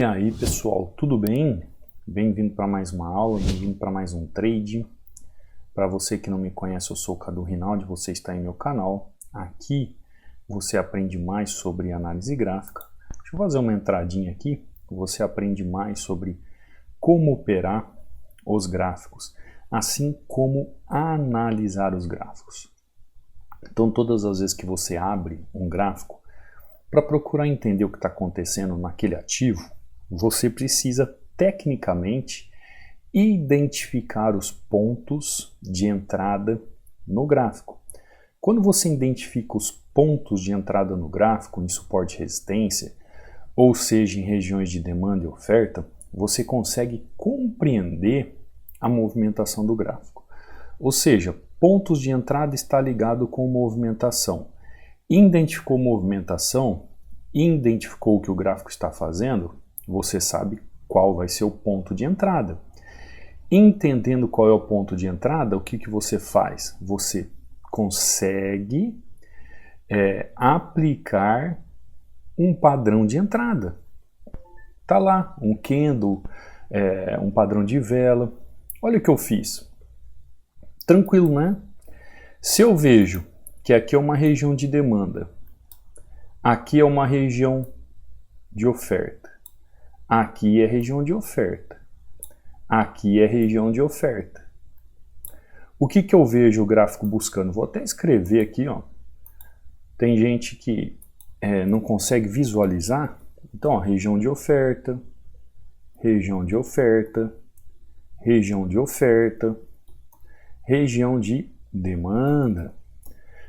E aí pessoal, tudo bem? Bem-vindo para mais uma aula, bem-vindo para mais um trade. Para você que não me conhece, eu sou o Cadu Rinaldi, você está em meu canal. Aqui você aprende mais sobre análise gráfica. Deixa eu fazer uma entradinha aqui, você aprende mais sobre como operar os gráficos, assim como analisar os gráficos. Então todas as vezes que você abre um gráfico, para procurar entender o que está acontecendo naquele ativo, você precisa tecnicamente identificar os pontos de entrada no gráfico. Quando você identifica os pontos de entrada no gráfico, em suporte e resistência, ou seja, em regiões de demanda e oferta, você consegue compreender a movimentação do gráfico. Ou seja, pontos de entrada está ligado com movimentação. Identificou movimentação, identificou o que o gráfico está fazendo, você sabe qual vai ser o ponto de entrada. Entendendo qual é o ponto de entrada, o que você faz? Você consegue aplicar um padrão de entrada. Tá lá, um candle, um padrão de vela. Olha o que eu fiz. Tranquilo, né? Se eu vejo que aqui é uma região de demanda, aqui é uma região de oferta, aqui é região de oferta, aqui é região de oferta. O que eu vejo o gráfico buscando? Vou até escrever aqui, ó. Tem gente que não consegue visualizar. Então, ó, região de oferta, região de oferta, região de oferta, região de demanda.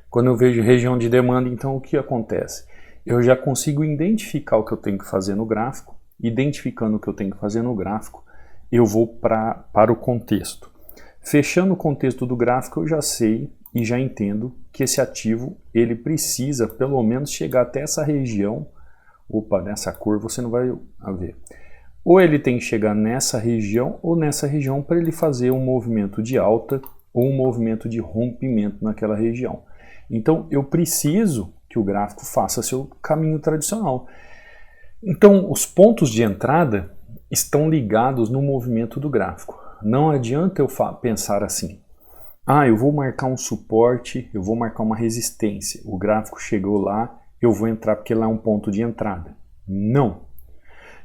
Quando eu vejo região de demanda, então o que acontece? Eu já consigo identificar o que eu tenho que fazer no gráfico. Identificando o que eu tenho que fazer no gráfico, eu vou para o contexto. Fechando o contexto do gráfico, eu já sei e já entendo que esse ativo ele precisa pelo menos chegar até essa região. Opa, nessa cor você não vai ver. Ou ele tem que chegar nessa região ou nessa região para ele fazer um movimento de alta ou um movimento de rompimento naquela região. Então eu preciso que o gráfico faça seu caminho tradicional. Então os pontos de entrada estão ligados no movimento do gráfico. Não adianta eu pensar assim, eu vou marcar um suporte, eu vou marcar uma resistência, o gráfico chegou lá, eu vou entrar porque lá é um ponto de entrada. Não.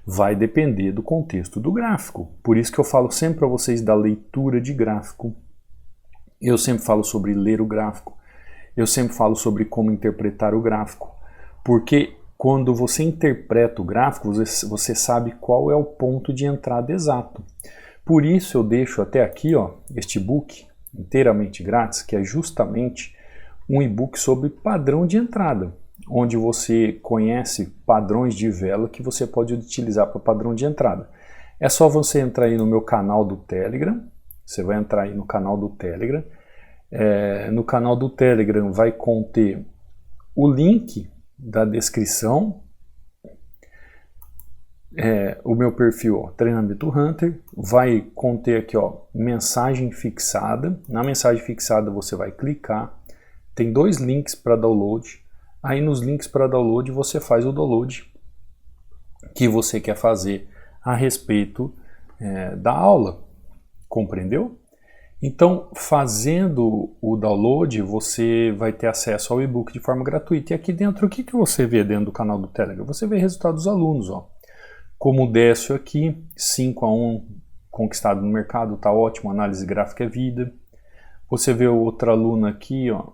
Vai depender do contexto do gráfico. Por isso que eu falo sempre para vocês da leitura de gráfico. Eu sempre falo sobre ler o gráfico. Eu sempre falo sobre como interpretar o gráfico. Porque quando você interpreta o gráfico, você sabe qual é o ponto de entrada exato. Por isso eu deixo até aqui, ó, este e-book inteiramente grátis, que é justamente um e-book sobre padrão de entrada, onde você conhece padrões de vela que você pode utilizar para padrão de entrada. É só você entrar aí no meu canal do Telegram, você vai entrar aí no canal do Telegram. No canal do Telegram vai conter o link da descrição, o meu perfil, ó, Treinamento Hunter, vai conter aqui, ó, mensagem fixada. Na mensagem fixada você vai clicar, tem 2 links para download. Aí nos links para download você faz o download que você quer fazer a respeito da aula, compreendeu? Então, fazendo o download, você vai ter acesso ao e-book de forma gratuita. E aqui dentro, o que você vê dentro do canal do Telegram? Você vê resultados dos alunos, ó. Como o Décio aqui, 5-1 conquistado no mercado, tá ótimo, análise gráfica é vida. Você vê outra aluna aqui, ó,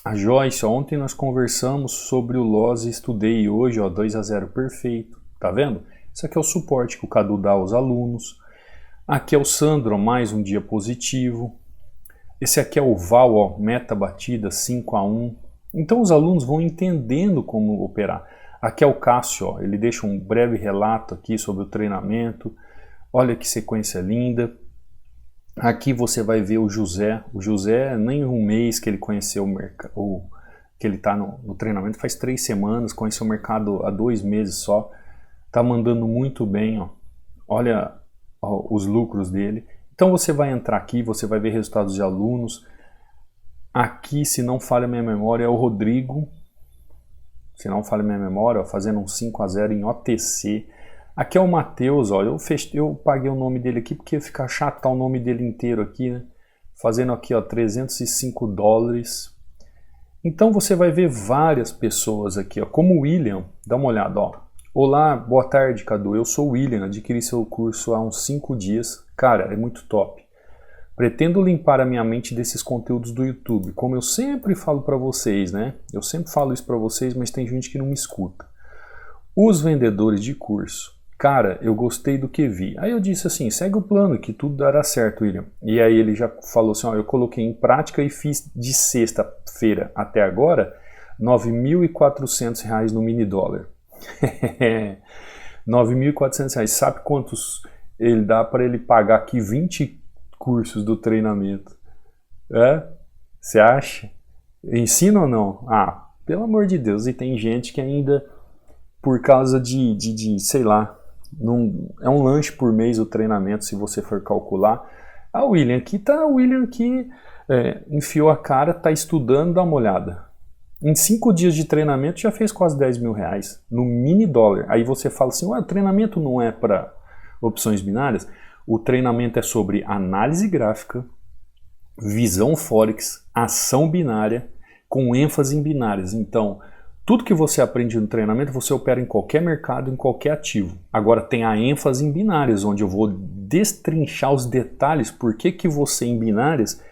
a Joyce. Ontem nós conversamos sobre o loss e estudei hoje, ó, 2-0 perfeito, tá vendo? Isso aqui é o suporte que o Cadu dá aos alunos. Aqui é o Sandro, mais um dia positivo. Esse aqui é o Val, ó, meta batida 5-1. Então os alunos vão entendendo como operar. Aqui é o Cássio, ó, ele deixa um breve relato aqui sobre o treinamento. Olha que sequência linda. Aqui você vai ver o José. O José, nem um mês que ele conheceu o mercado, que ele está no treinamento, faz 3 semanas, conheceu o mercado há 2 meses só. Tá mandando muito bem, ó. Olha os lucros dele. Então você vai entrar aqui, você vai ver resultados de alunos. Aqui, se não falha a minha memória, é o Rodrigo. Se não falha a minha memória, ó, fazendo um 5-0 em OTC. Aqui é o Matheus, olha, eu paguei o nome dele aqui porque fica chato tá o nome dele inteiro aqui, né? Fazendo aqui, ó, 305 dólares. Então você vai ver várias pessoas aqui, ó, como o William, dá uma olhada, ó. Olá, boa tarde, Cadu, eu sou o William, adquiri seu curso há uns 5 dias. Cara, é muito top. Pretendo limpar a minha mente desses conteúdos do YouTube, como eu sempre falo para vocês, né? Eu sempre falo isso para vocês, mas tem gente que não me escuta. Os vendedores de curso, cara, eu gostei do que vi. Aí eu disse assim, segue o plano que tudo dará certo, William. E aí ele já falou assim, ó, eu coloquei em prática e fiz de sexta-feira até agora R$ 9.400 no mini dólar. R$ 9.400. Sabe quantos ele dá para ele pagar aqui 20 cursos do treinamento? Você acha? Ensina ou não? Ah, pelo amor de Deus. E tem gente que ainda, por causa de sei lá, é um lanche por mês o treinamento, se você for calcular. Ah, o William aqui enfiou a cara, tá estudando, dá uma olhada. Em 5 dias de treinamento já fez quase R$ 10.000 no mini dólar. Aí você fala assim, ué, o treinamento não é para opções binárias? O treinamento é sobre análise gráfica, visão Forex, ação binária, com ênfase em binárias. Então, tudo que você aprende no treinamento, você opera em qualquer mercado, em qualquer ativo. Agora tem a ênfase em binárias, onde eu vou destrinchar os detalhes, por que você em binárias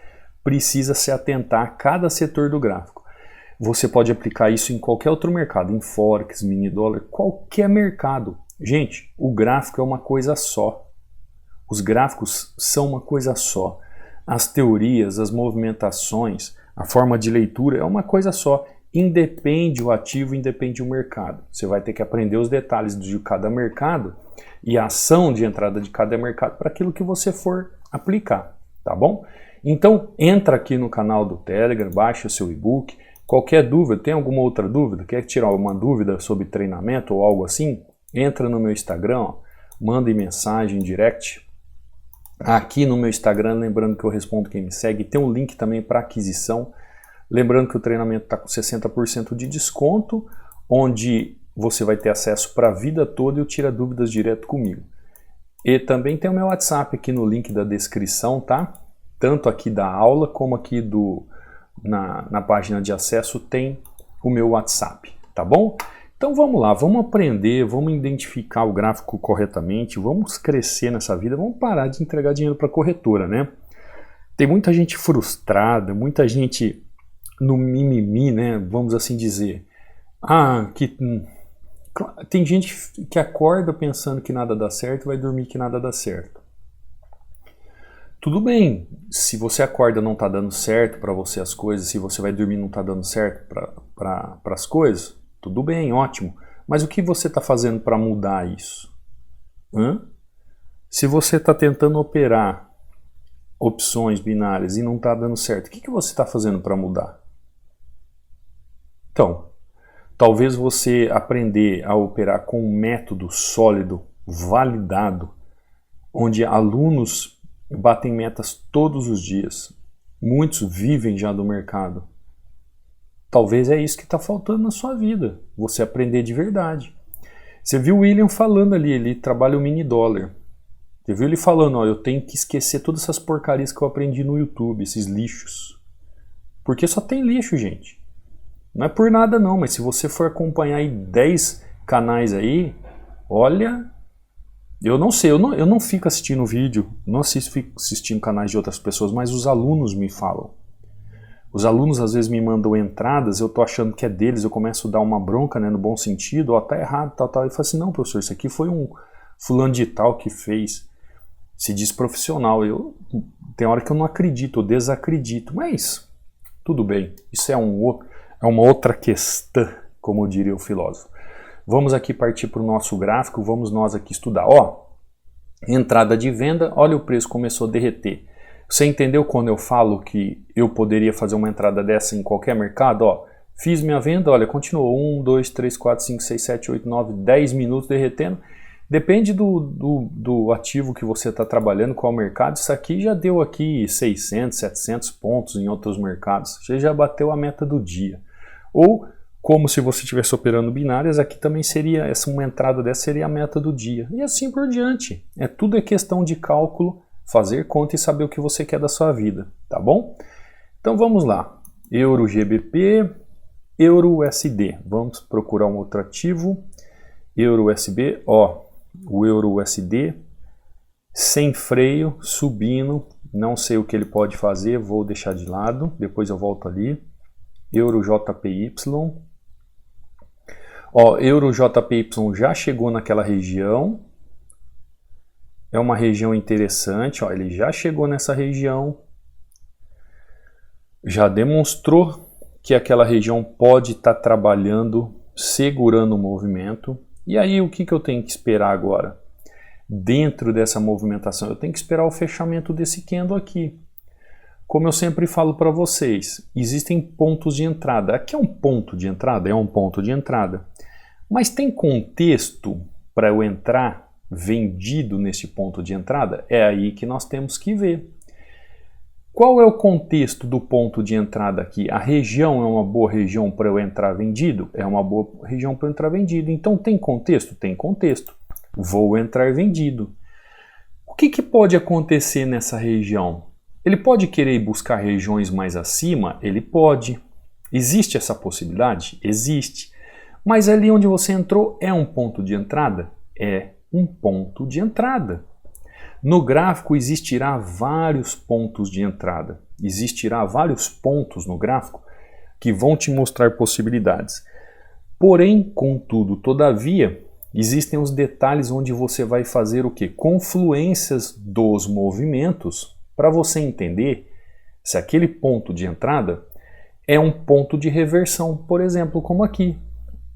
precisa se atentar a cada setor do gráfico. Você pode aplicar isso em qualquer outro mercado, em Forex, mini dólar, qualquer mercado. Gente, o gráfico é uma coisa só. Os gráficos são uma coisa só. As teorias, as movimentações, a forma de leitura é uma coisa só. Independe o ativo, independe o mercado. Você vai ter que aprender os detalhes de cada mercado e a ação de entrada de cada mercado para aquilo que você for aplicar, tá bom? Então, entra aqui no canal do Telegram, baixa o seu e-book. Qualquer dúvida, tem alguma outra dúvida? Quer tirar uma dúvida sobre treinamento ou algo assim? Entra no meu Instagram, ó, manda mensagem, direct. Aqui no meu Instagram, lembrando que eu respondo quem me segue, tem um link também para aquisição. Lembrando que o treinamento está com 60% de desconto, onde você vai ter acesso para a vida toda e eu tiro dúvidas direto comigo. E também tem o meu WhatsApp aqui no link da descrição, tá? Tanto aqui da aula como aqui na página de acesso tem o meu WhatsApp, tá bom? Então vamos lá, vamos aprender, vamos identificar o gráfico corretamente, vamos crescer nessa vida, vamos parar de entregar dinheiro para a corretora, né? Tem muita gente frustrada, muita gente no mimimi, né? Vamos assim dizer. Tem gente que acorda pensando que nada dá certo e vai dormir que nada dá certo. Tudo bem, se você acorda não está dando certo para você as coisas, se você vai dormir não está dando certo para as coisas, tudo bem, ótimo. Mas o que você está fazendo para mudar isso? Se você está tentando operar opções binárias e não está dando certo, o que você está fazendo para mudar? Então, talvez você aprender a operar com um método sólido, validado, onde alunos batem metas todos os dias. Muitos vivem já do mercado. Talvez é isso que está faltando na sua vida, você aprender de verdade. Você viu o William falando ali, ele trabalha o mini dólar. Você viu ele falando, ó, eu tenho que esquecer todas essas porcarias que eu aprendi no YouTube, esses lixos. Porque só tem lixo, gente. Não é por nada não, mas se você for acompanhar aí 10 canais aí, olha, eu não sei, eu não fico assistindo vídeo, não fico assistindo canais de outras pessoas, mas os alunos me falam. Os alunos às vezes me mandam entradas, eu tô achando que é deles, eu começo a dar uma bronca, né, no bom sentido, ó, tá errado, tal. Eu falo assim, não, professor, isso aqui foi um fulano de tal que fez, se diz profissional. Tem hora que eu não acredito, eu desacredito, mas tudo bem, isso é uma outra questão, como diria o filósofo. Vamos aqui partir para o nosso gráfico, vamos nós aqui estudar. Ó, entrada de venda, olha o preço começou a derreter. Você entendeu quando eu falo que eu poderia fazer uma entrada dessa em qualquer mercado? Ó, fiz minha venda, olha, continuou 1, 2, 3, 4, 5, 6, 7, 8, 9, 10 minutos derretendo. Depende do ativo que você está trabalhando, qual mercado. Isso aqui já deu aqui 600, 700 pontos em outros mercados. Você já bateu a meta do dia. Ou como se você estivesse operando binárias, aqui também seria, uma entrada dessa seria a meta do dia. E assim por diante. Tudo é questão de cálculo, fazer conta e saber o que você quer da sua vida, tá bom? Então vamos lá. Euro GBP, Euro USD. Vamos procurar um outro ativo. Euro USB, o Euro USD sem freio, subindo. Não sei o que ele pode fazer, vou deixar de lado, depois eu volto ali. Euro JPY. Euro JPY já chegou naquela região. É uma região interessante, ele já chegou nessa região. Já demonstrou que aquela região pode estar trabalhando, segurando o movimento. E aí o que eu tenho que esperar agora? Dentro dessa movimentação, eu tenho que esperar o fechamento desse candle aqui. Como eu sempre falo para vocês, existem pontos de entrada. Aqui é um ponto de entrada? É um ponto de entrada. Mas tem contexto para eu entrar vendido nesse ponto de entrada? É aí que nós temos que ver. Qual é o contexto do ponto de entrada aqui? A região é uma boa região para eu entrar vendido? É uma boa região para eu entrar vendido. Então tem contexto? Tem contexto. Vou entrar vendido. O que pode acontecer nessa região? Ele pode querer buscar regiões mais acima? Ele pode. Existe essa possibilidade? Existe. Mas ali onde você entrou é um ponto de entrada? É um ponto de entrada. No gráfico existirá vários pontos de entrada. Existirá vários pontos no gráfico que vão te mostrar possibilidades. Porém, contudo, todavia, existem os detalhes onde você vai fazer o quê? Confluências dos movimentos para você entender se aquele ponto de entrada é um ponto de reversão, por exemplo, como aqui,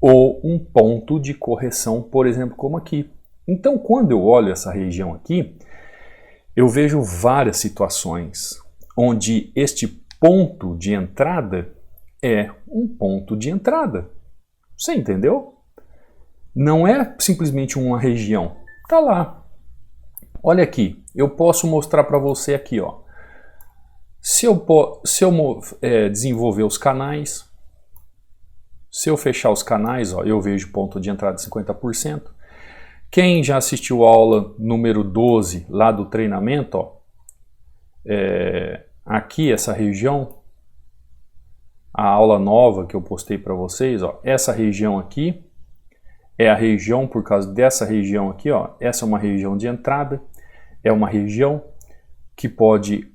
ou um ponto de correção, por exemplo, como aqui. Então, quando eu olho essa região aqui, eu vejo várias situações onde este ponto de entrada é um ponto de entrada. Você entendeu? Não é simplesmente uma região. Tá lá. Olha aqui. Eu posso mostrar para você aqui, Se eu desenvolver os canais, se eu fechar os canais, eu vejo ponto de entrada de 50%. Quem já assistiu a aula número 12 lá do treinamento, aqui essa região, a aula nova que eu postei para vocês, essa região aqui é a região por causa dessa região aqui, essa é uma região de entrada, é uma região que pode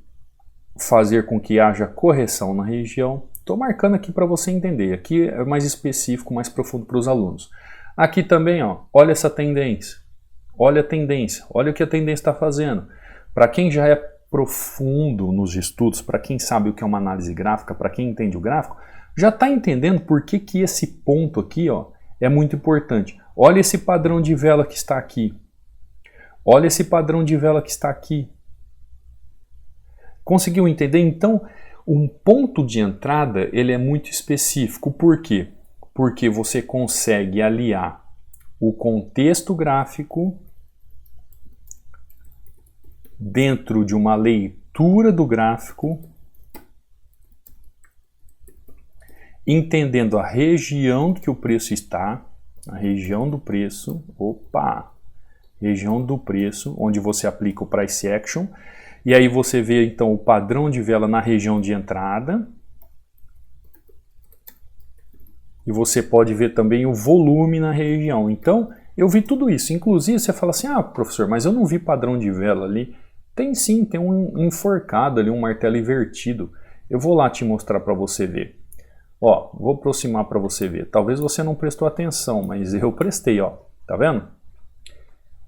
fazer com que haja correção na região. Estou marcando aqui para você entender, aqui é mais específico, mais profundo para os alunos. Aqui também, olha essa tendência, olha a tendência, olha o que a tendência está fazendo. Para quem já é profundo nos estudos, para quem sabe o que é uma análise gráfica, para quem entende o gráfico, já está entendendo por que esse ponto aqui é muito importante. Olha esse padrão de vela que está aqui. Olha esse padrão de vela que está aqui. Conseguiu entender? Então, um ponto de entrada ele é muito específico. Por quê? Porque você consegue aliar o contexto gráfico dentro de uma leitura do gráfico, entendendo a região que o preço está, a região do preço, região do preço, onde você aplica o Price Action, e aí você vê então o padrão de vela na região de entrada, e você pode ver também o volume na região. Então, eu vi tudo isso. Inclusive, você fala assim, professor, mas eu não vi padrão de vela ali. Tem sim, tem um enforcado ali, um martelo invertido. Eu vou lá te mostrar para você ver. Vou aproximar para você ver. Talvez você não prestou atenção, mas eu prestei, tá vendo?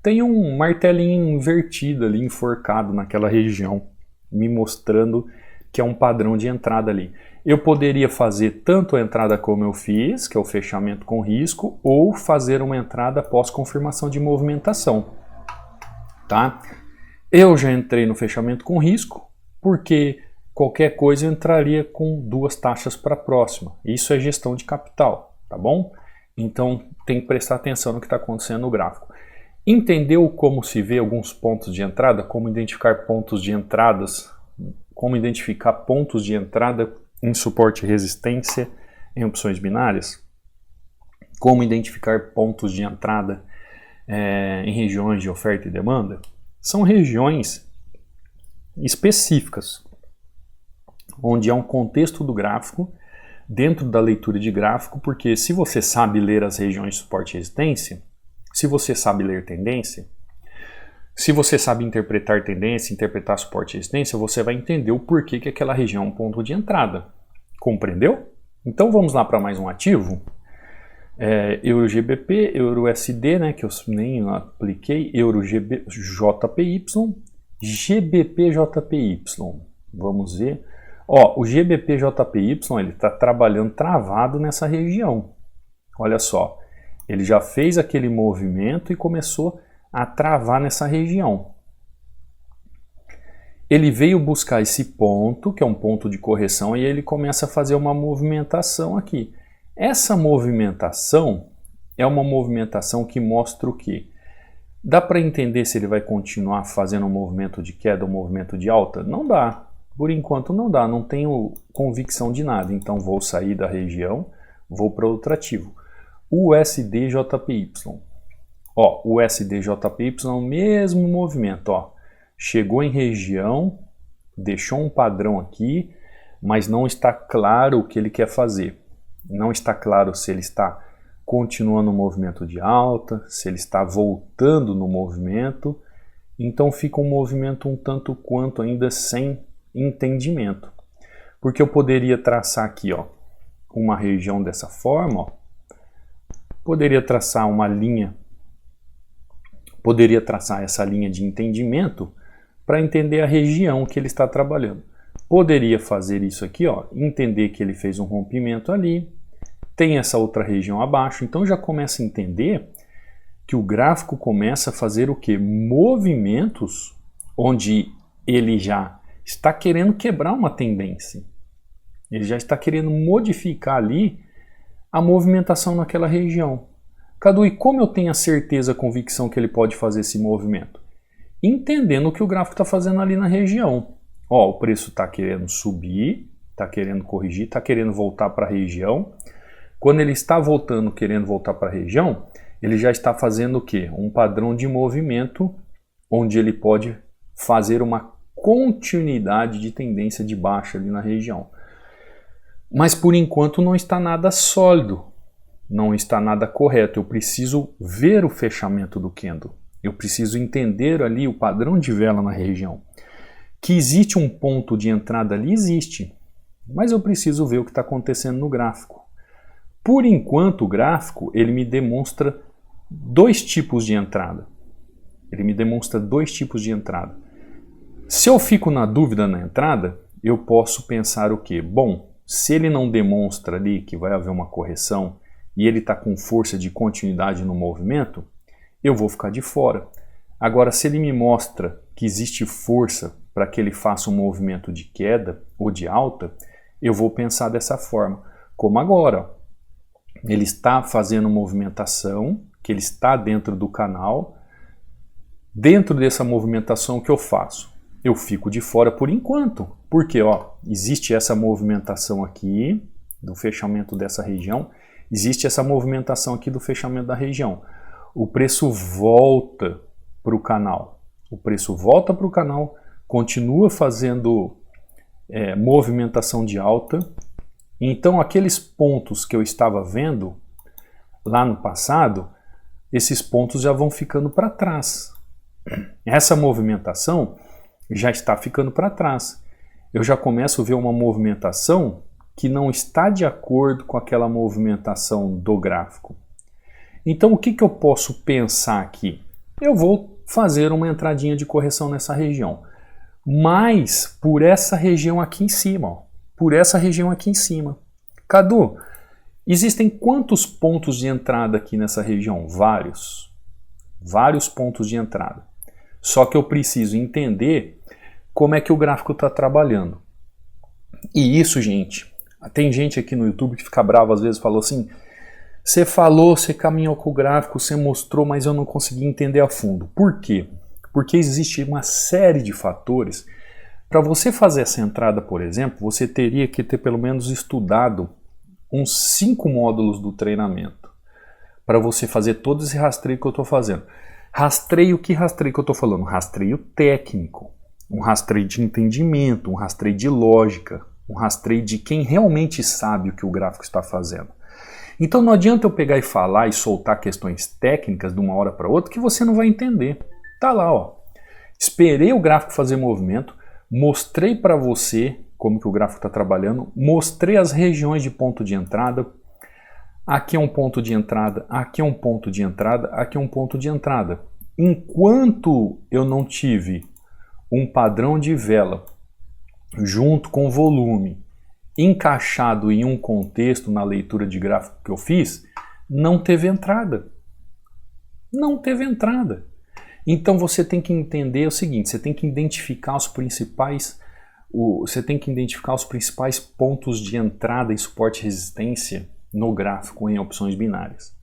Tem um martelinho invertido ali, enforcado naquela região, me mostrando que é um padrão de entrada ali. Eu poderia fazer tanto a entrada como eu fiz, que é o fechamento com risco, ou fazer uma entrada após confirmação de movimentação, tá? Eu já entrei no fechamento com risco, porque qualquer coisa eu entraria com 2 taxas para a próxima. Isso é gestão de capital, tá bom? Então tem que prestar atenção no que está acontecendo no gráfico. Entendeu como se vê alguns pontos de entrada? Como identificar pontos de entradas? Como identificar pontos de entrada em suporte e resistência em opções binárias? como identificar pontos de entrada em regiões de oferta e demanda, são regiões específicas, onde há um contexto do gráfico, dentro da leitura de gráfico, porque se você sabe ler as regiões de suporte e resistência, se você sabe ler tendência, se você sabe interpretar tendência, interpretar suporte e resistência, você vai entender o porquê que aquela região é um ponto de entrada. Compreendeu? Então vamos lá para mais um ativo. EURO-GBP, EURO-USD, né, que eu nem apliquei, EURO-JPY, GBP-JPY. Vamos ver. Ó, o GBP-JPY ele está trabalhando travado nessa região. Olha só, ele já fez aquele movimento e começou a travar nessa região. Ele veio buscar esse ponto, que é um ponto de correção, e ele começa a fazer uma movimentação aqui. Essa movimentação é uma movimentação que mostra o quê? Dá para entender se ele vai continuar fazendo um movimento de queda ou um movimento de alta? Não dá. Por enquanto não dá, não tenho convicção de nada. Então vou sair da região, vou para outro ativo. USD-JPY. Ó, o USD-JPY é o mesmo movimento, ó. Chegou em região, deixou um padrão aqui, mas não está claro o que ele quer fazer. Não está claro se ele está continuando o movimento de alta, se ele está voltando no movimento. Então fica um movimento um tanto quanto ainda sem entendimento. Porque eu poderia traçar aqui, ó, uma região dessa forma, ó. Poderia traçar uma linha, poderia traçar essa linha de entendimento para entender a região que ele está trabalhando. Poderia fazer isso aqui, ó, entender que ele fez um rompimento ali, tem essa outra região abaixo, então já começa a entender que o gráfico começa a fazer o quê? Movimentos onde ele já está querendo quebrar uma tendência. Ele já está querendo modificar ali a movimentação naquela região. Cadu, e como eu tenho a certeza, a convicção que ele pode fazer esse movimento? Entendendo o que o gráfico está fazendo ali na região. Ó, o preço está querendo subir, está querendo corrigir, está querendo voltar para a região. Quando ele está voltando, querendo voltar para a região, ele já está fazendo o quê? Um padrão de movimento onde ele pode fazer uma continuidade de tendência de baixa ali na região. Mas por enquanto não está nada sólido, não está nada correto. Eu preciso ver o fechamento do candle. Eu preciso entender ali o padrão de vela na região. Que existe um ponto de entrada ali, existe. Mas eu preciso ver o que está acontecendo no gráfico. Por enquanto o gráfico ele me demonstra dois tipos de entrada. Ele me demonstra dois tipos de entrada. Se eu fico na dúvida na entrada, eu posso pensar o quê? Bom, se ele não demonstra ali que vai haver uma correção e ele está com força de continuidade no movimento, eu vou ficar de fora. Agora, se ele me mostra que existe força para que ele faça um movimento de queda ou de alta, eu vou pensar dessa forma. Como agora, ele está fazendo movimentação, que ele está dentro do canal. Dentro dessa movimentação, o que eu faço? Eu fico de fora por enquanto. Porque ó, existe essa movimentação aqui do fechamento dessa região, existe essa movimentação aqui do fechamento da região. O preço volta para o canal. O preço volta para o canal, continua fazendo movimentação de alta. Então aqueles pontos que eu estava vendo lá no passado, esses pontos já vão ficando para trás. Essa movimentação já está ficando para trás. Eu já começo a ver uma movimentação que não está de acordo com aquela movimentação do gráfico. Então o que eu posso pensar aqui? Eu vou fazer uma entradinha de correção nessa região, mas por essa região aqui em cima, ó, por essa região aqui em cima. Cadu, existem quantos pontos de entrada aqui nessa região? Vários. Vários pontos de entrada. Só que eu preciso entender como é que o gráfico está trabalhando. E isso, gente, tem gente aqui no YouTube que fica bravo às vezes, falou assim, você falou, você caminhou com o gráfico, você mostrou, mas eu não consegui entender a fundo. Por quê? Porque existe uma série de fatores. Para você fazer essa entrada, por exemplo, você teria que ter pelo menos estudado uns 5 módulos do treinamento. para você fazer todo esse rastreio que eu estou fazendo. Rastreio, que rastreio que eu estou falando? Rastreio técnico, um rastreio de entendimento, um rastreio de lógica, um rastreio de quem realmente sabe o que o gráfico está fazendo. Então não adianta eu pegar e falar e soltar questões técnicas de uma hora para outra que você não vai entender. Tá lá, ó. Esperei o gráfico fazer movimento, mostrei para você como que o gráfico está trabalhando, mostrei as regiões de ponto de entrada. Aqui é um ponto de entrada, aqui é um ponto de entrada, aqui é um ponto de entrada. Enquanto eu não tive um padrão de vela junto com volume encaixado em um contexto na leitura de gráfico que eu fiz, não teve entrada. Não teve entrada. Então você tem que entender o seguinte, você tem que identificar os principais pontos de entrada e suporte e resistência no gráfico em opções binárias.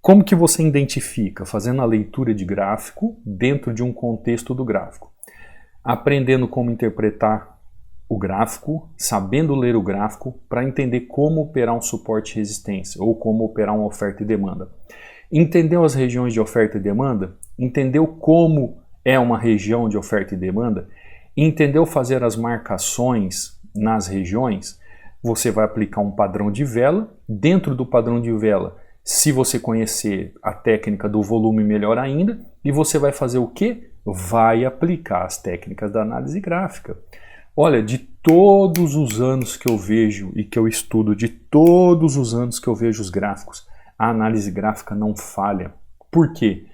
Como que você identifica? Fazendo a leitura de gráfico dentro de um contexto do gráfico. Aprendendo como interpretar o gráfico, sabendo ler o gráfico para entender como operar um suporte e resistência ou como operar uma oferta e demanda. Entendeu as regiões de oferta e demanda? Entendeu como é uma região de oferta e demanda? Entendeu fazer as marcações nas regiões? Você vai aplicar um padrão de vela. Dentro do padrão de vela, se você conhecer a técnica do volume, melhor ainda. E você vai fazer o quê? Vai aplicar as técnicas da análise gráfica. Olha, de todos os anos que eu vejo e que eu estudo, de todos os anos que eu vejo os gráficos, a análise gráfica não falha. Por quê?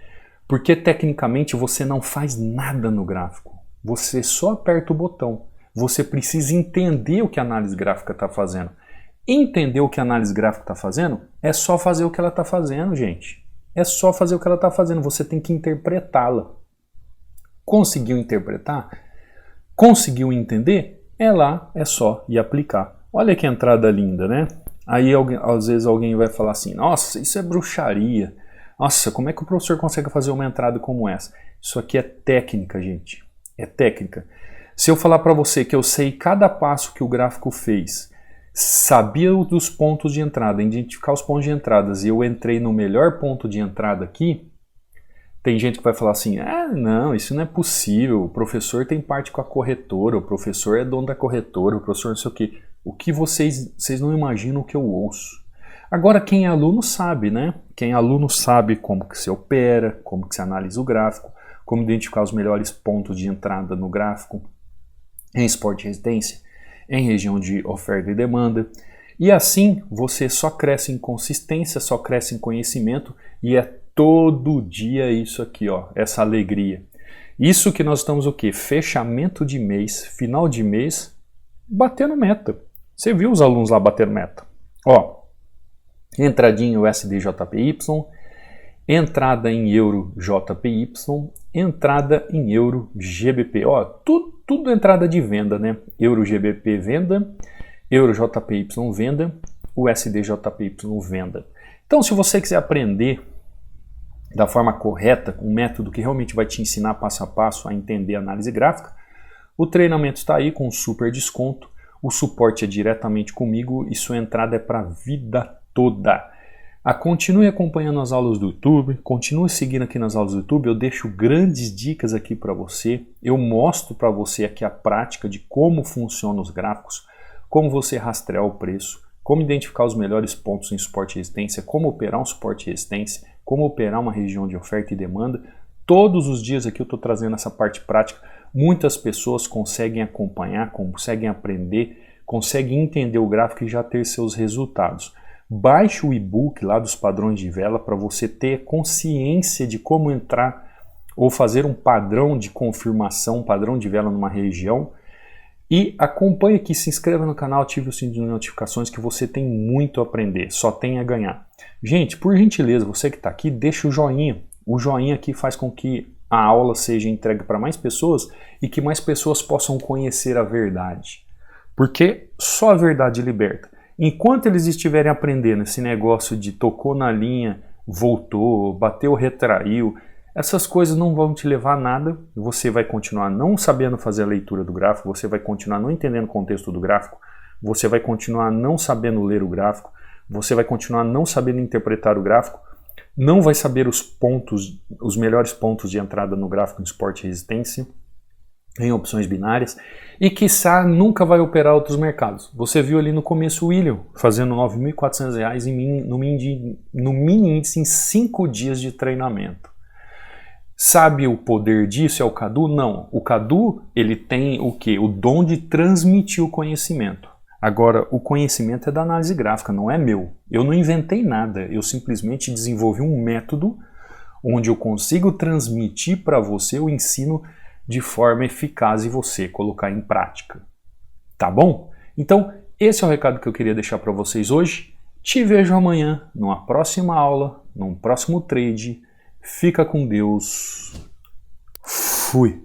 Porque tecnicamente você não faz nada no gráfico. Você só aperta o botão. Você precisa entender o que a análise gráfica está fazendo. Entender o que a análise gráfica está fazendo é só fazer o que ela está fazendo, gente. É só fazer o que ela está fazendo. Você tem que interpretá-la. Conseguiu interpretar? Conseguiu entender? É lá, é só ir aplicar. Olha que entrada linda, né? Aí às vezes alguém vai falar assim, nossa, isso é bruxaria. Nossa, como é que o professor consegue fazer uma entrada como essa? Isso aqui é técnica, gente. É técnica. Se eu falar para você que eu sei cada passo que o gráfico fez, sabia dos pontos de entrada, identificar os pontos de entradas e eu entrei no melhor ponto de entrada aqui, tem gente que vai falar assim, não, isso não é possível, o professor tem parte com a corretora, o professor é dono da corretora, o professor não sei o quê. O que vocês não imaginam o que eu ouço. Agora, quem é aluno sabe, né? Quem é aluno sabe como que se opera, como que se analisa o gráfico, como identificar os melhores pontos de entrada no gráfico, em suporte e resistência, em região de oferta e demanda. E assim, você só cresce em consistência, só cresce em conhecimento e é todo dia isso aqui, ó, essa alegria. Isso que nós estamos o quê? Fechamento de mês, final de mês, batendo meta. Você viu os alunos lá batendo meta? Ó, entradinha USD-JPY, entrada em Euro-JPY, entrada em Euro-GBP. Ó, tudo entrada de venda, né? Euro-GBP venda, Euro-JPY venda, USD-JPY venda. Então, se você quiser aprender da forma correta, um método que realmente vai te ensinar passo a passo a entender a análise gráfica, o treinamento está aí com super desconto, o suporte é diretamente comigo e sua entrada é para a vida toda. Continue acompanhando as aulas do YouTube, continue seguindo aqui nas aulas do YouTube, eu deixo grandes dicas aqui para você, eu mostro para você aqui a prática de como funcionam os gráficos, como você rastrear o preço, como identificar os melhores pontos em suporte e resistência, como operar um suporte e resistência, como operar uma região de oferta e demanda. Todos os dias aqui eu estou trazendo essa parte prática. Muitas pessoas conseguem acompanhar, conseguem aprender, conseguem entender o gráfico e já ter seus resultados. Baixe o e-book lá dos padrões de vela para você ter consciência de como entrar ou fazer um padrão de confirmação, um padrão de vela numa região. E acompanhe aqui, se inscreva no canal, ative o sininho de notificações que você tem muito a aprender, só tem a ganhar. Gente, por gentileza, você que está aqui, deixa o joinha. O joinha aqui faz com que a aula seja entregue para mais pessoas e que mais pessoas possam conhecer a verdade. Porque só a verdade liberta. Enquanto eles estiverem aprendendo esse negócio de tocou na linha, voltou, bateu, retraiu, essas coisas não vão te levar a nada, você vai continuar não sabendo fazer a leitura do gráfico, você vai continuar não entendendo o contexto do gráfico, você vai continuar não sabendo ler o gráfico, você vai continuar não sabendo interpretar o gráfico não vai saber os melhores pontos de entrada no gráfico de suporte e resistência, em opções binárias, e quiçá nunca vai operar outros mercados. Você viu ali no começo o William fazendo R$ 9.400 no mini índice em 5 dias de treinamento. Sabe o poder disso? É o Cadu? Não. O Cadu, ele tem o quê? O dom de transmitir o conhecimento. Agora, o conhecimento é da análise gráfica, não é meu. Eu não inventei nada, eu simplesmente desenvolvi um método onde eu consigo transmitir para você o ensino de forma eficaz e você colocar em prática. Tá bom? Então, esse é o recado que eu queria deixar para vocês hoje. Te vejo amanhã, numa próxima aula, num próximo trade. Fica com Deus. Fui!